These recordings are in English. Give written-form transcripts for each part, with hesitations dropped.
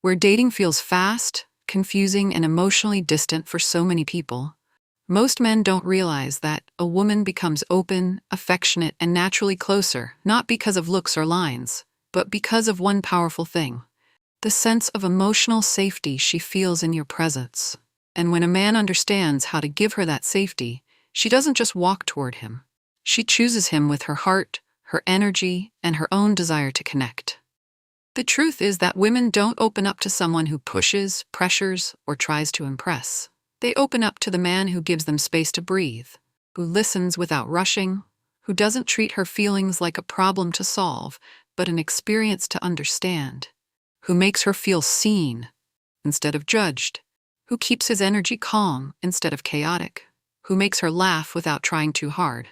Where dating feels fast, confusing, and emotionally distant for so many people, most men don't realize that a woman becomes open, affectionate, and naturally closer, not because of looks or lines, but because of one powerful thing: the sense of emotional safety she feels in your presence. And when a man understands how to give her that safety, she doesn't just walk toward him. She chooses him with her heart, her energy, and her own desire to connect. The truth is that women don't open up to someone who pushes, pressures, or tries to impress. They open up to the man who gives them space to breathe, who listens without rushing, who doesn't treat her feelings like a problem to solve, but an experience to understand, who makes her feel seen instead of judged, who keeps his energy calm instead of chaotic, who makes her laugh without trying too hard,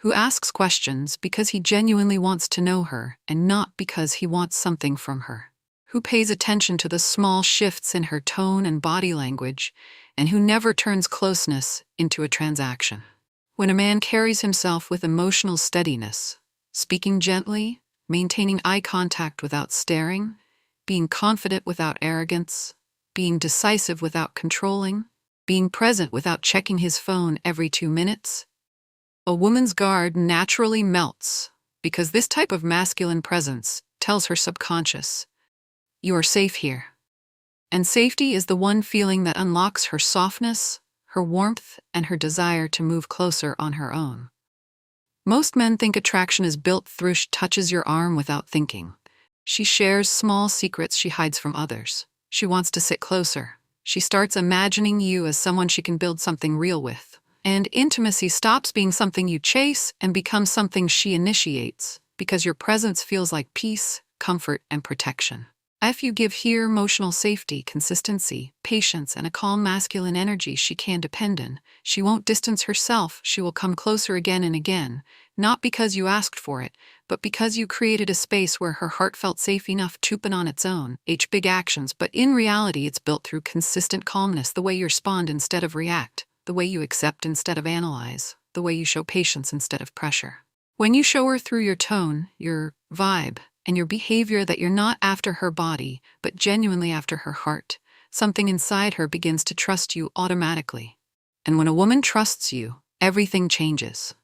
who asks questions because he genuinely wants to know her and not because he wants something from her, who pays attention to the small shifts in her tone and body language, and who never turns closeness into a transaction. When a man carries himself with emotional steadiness, speaking gently, maintaining eye contact without staring, being confident without arrogance, being decisive without controlling, being present without checking his phone every 2 minutes, a woman's guard naturally melts, because this type of masculine presence tells her subconscious, "You are safe here." And safety is the one feeling that unlocks her softness, her warmth, and her desire to move closer on her own. Most men think attraction is built through she touches your arm without thinking. She shares small secrets she hides from others. She wants to sit closer. She starts imagining you as someone she can build something real with. And intimacy stops being something you chase and becomes something she initiates, because your presence feels like peace, comfort, and protection. If you give her emotional safety, consistency, patience, and a calm masculine energy she can depend on, she won't distance herself. She will come closer again and again, not because you asked for it, but because you created a space where her heart felt safe enough to open on its own. Big actions, but in reality it's built through consistent calmness, the way you respond instead of react, the way you accept instead of analyze, the way you show patience instead of pressure. When you show her through your tone, your vibe, and your behavior that you're not after her body, but genuinely after her heart, something inside her begins to trust you automatically. And when a woman trusts you, everything changes.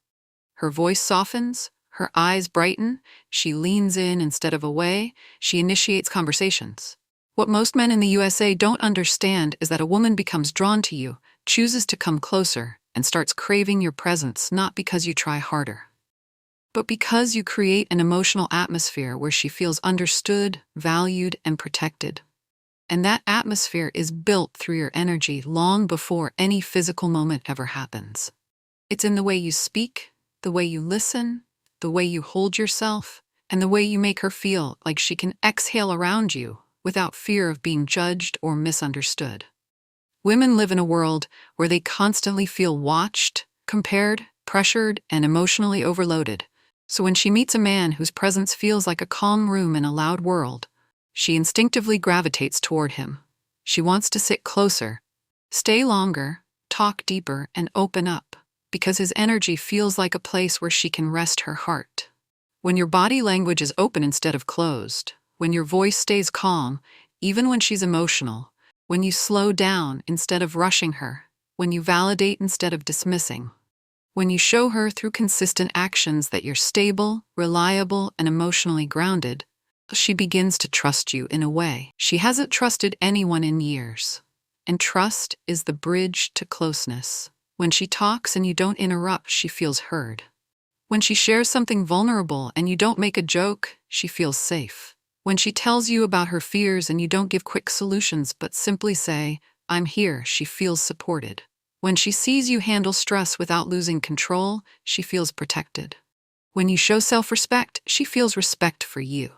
Her voice softens, her eyes brighten, she leans in instead of away, she initiates conversations. What most men in the USA don't understand is that a woman becomes drawn to you, chooses to come closer, and starts craving your presence not because you try harder, but because you create an emotional atmosphere where she feels understood, valued, and protected. And that atmosphere is built through your energy long before any physical moment ever happens. It's in the way you speak, the way you listen, the way you hold yourself, and the way you make her feel like she can exhale around you without fear of being judged or misunderstood. Women live in a world where they constantly feel watched, compared, pressured, and emotionally overloaded. So when she meets a man whose presence feels like a calm room in a loud world, she instinctively gravitates toward him. She wants to sit closer, stay longer, talk deeper, and open up, because his energy feels like a place where she can rest her heart. When your body language is open instead of closed, when your voice stays calm, even when she's emotional, when you slow down instead of rushing her, when you validate instead of dismissing, when you show her through consistent actions that you're stable, reliable, and emotionally grounded, she begins to trust you in a way she hasn't trusted anyone in years. And trust is the bridge to closeness. When she talks and you don't interrupt, she feels heard. When she shares something vulnerable and you don't make a joke, she feels safe. When she tells you about her fears and you don't give quick solutions but simply say, "I'm here," she feels supported. When she sees you handle stress without losing control, she feels protected. When you show self-respect, she feels respect for you.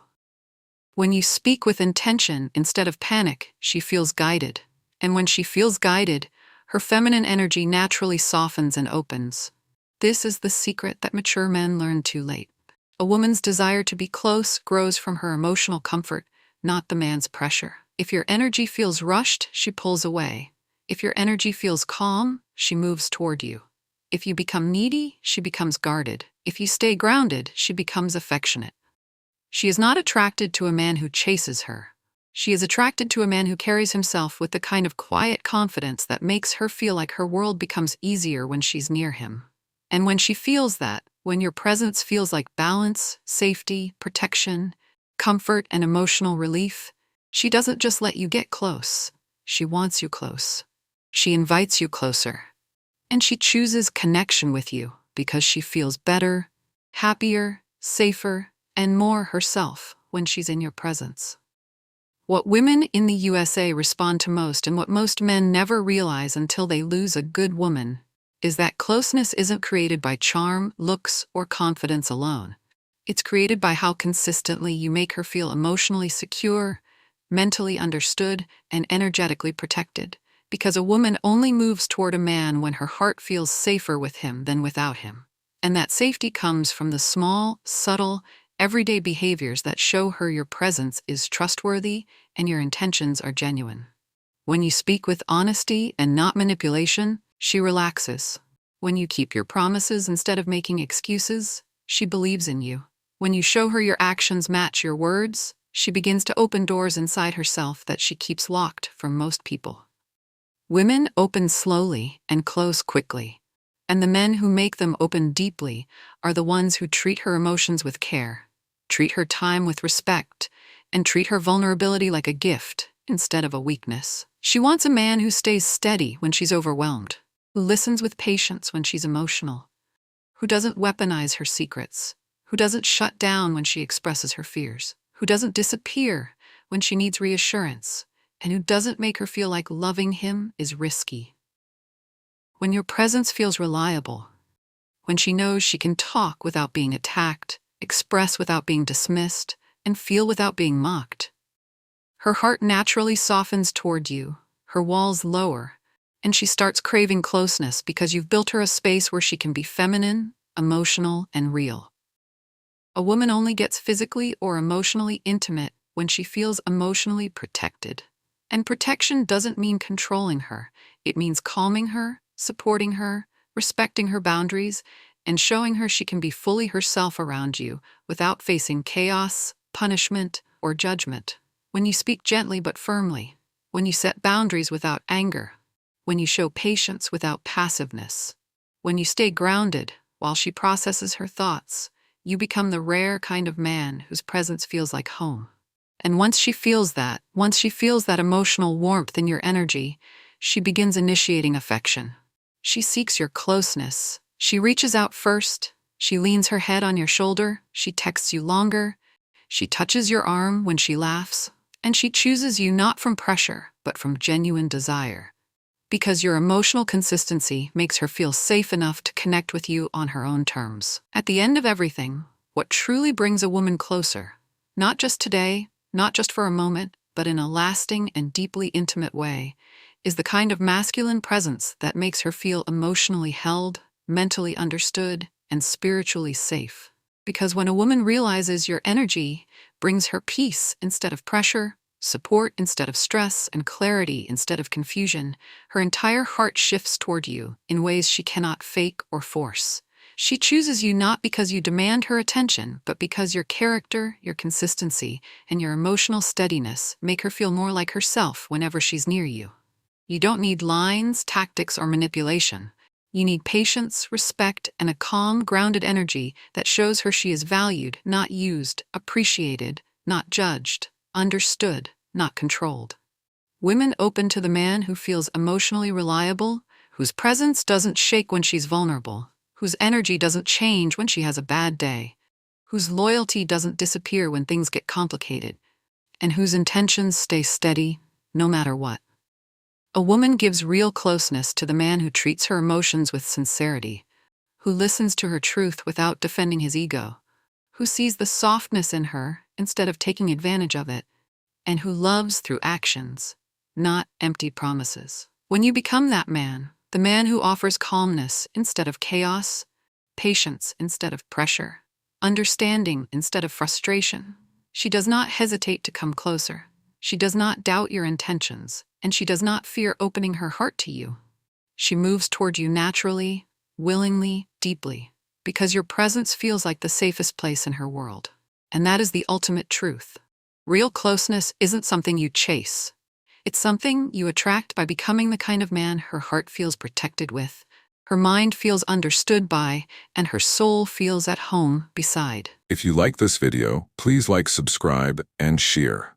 When you speak with intention instead of panic, she feels guided. And when she feels guided, her feminine energy naturally softens and opens. This is the secret that mature men learn too late. A woman's desire to be close grows from her emotional comfort, not the man's pressure. If your energy feels rushed, she pulls away. If your energy feels calm, she moves toward you. If you become needy, she becomes guarded. If you stay grounded, she becomes affectionate. She is not attracted to a man who chases her. She is attracted to a man who carries himself with the kind of quiet confidence that makes her feel like her world becomes easier when she's near him. And when she feels that, when your presence feels like balance, safety, protection, comfort, and emotional relief, she doesn't just let you get close. She wants you close. She invites you closer. And she chooses connection with you because she feels better, happier, safer, and more herself when she's in your presence. What women in the USA respond to most, and what most men never realize until they lose a good woman, is that closeness isn't created by charm, looks, or confidence alone. It's created by how consistently you make her feel emotionally secure, mentally understood, and energetically protected. Because a woman only moves toward a man when her heart feels safer with him than without him. And that safety comes from the small, subtle, everyday behaviors that show her your presence is trustworthy and your intentions are genuine. When you speak with honesty and not manipulation, she relaxes. When you keep your promises instead of making excuses, she believes in you. When you show her your actions match your words, she begins to open doors inside herself that she keeps locked from most people. Women open slowly and close quickly, and the men who make them open deeply are the ones who treat her emotions with care, treat her time with respect, and treat her vulnerability like a gift instead of a weakness. She wants a man who stays steady when she's overwhelmed, who listens with patience when she's emotional, who doesn't weaponize her secrets, who doesn't shut down when she expresses her fears, who doesn't disappear when she needs reassurance, and who doesn't make her feel like loving him is risky. When your presence feels reliable, when she knows she can talk without being attacked, express without being dismissed, and feel without being mocked, her heart naturally softens toward you, her walls lower, and she starts craving closeness because you've built her a space where she can be feminine, emotional, and real. A woman only gets physically or emotionally intimate when she feels emotionally protected. And protection doesn't mean controlling her. It means calming her, supporting her, respecting her boundaries, and showing her she can be fully herself around you without facing chaos, punishment, or judgment. When you speak gently but firmly, when you set boundaries without anger, when you show patience without passiveness, when you stay grounded while she processes her thoughts, you become the rare kind of man whose presence feels like home. And once she feels that emotional warmth in your energy, she begins initiating affection. She seeks your closeness. She reaches out first. She leans her head on your shoulder. She texts you longer. She touches your arm when she laughs. And she chooses you not from pressure, but from genuine desire. Because your emotional consistency makes her feel safe enough to connect with you on her own terms. At the end of everything, what truly brings a woman closer, not just today, not just for a moment, but in a lasting and deeply intimate way, is the kind of masculine presence that makes her feel emotionally held, mentally understood, and spiritually safe. Because when a woman realizes your energy brings her peace instead of pressure, support instead of stress, and clarity instead of confusion, her entire heart shifts toward you in ways she cannot fake or force. She chooses you not because you demand her attention, but because your character, your consistency, and your emotional steadiness make her feel more like herself whenever she's near you. You don't need lines, tactics, or manipulation. You need patience, respect, and a calm, grounded energy that shows her she is valued, not used, appreciated, not judged, understood, not controlled. Women open to the man who feels emotionally reliable, whose presence doesn't shake when she's vulnerable, whose energy doesn't change when she has a bad day, whose loyalty doesn't disappear when things get complicated, and whose intentions stay steady no matter what. A woman gives real closeness to the man who treats her emotions with sincerity, who listens to her truth without defending his ego, who sees the softness in her instead of taking advantage of it, and who loves through actions, not empty promises. When you become that man, the man who offers calmness instead of chaos, patience instead of pressure, understanding instead of frustration, she does not hesitate to come closer. She does not doubt your intentions, and she does not fear opening her heart to you. She moves toward you naturally, willingly, deeply, because your presence feels like the safest place in her world. And that is the ultimate truth. Real closeness isn't something you chase. It's something you attract by becoming the kind of man her heart feels protected with, her mind feels understood by, and her soul feels at home beside. If you like this video, please like, subscribe, and share.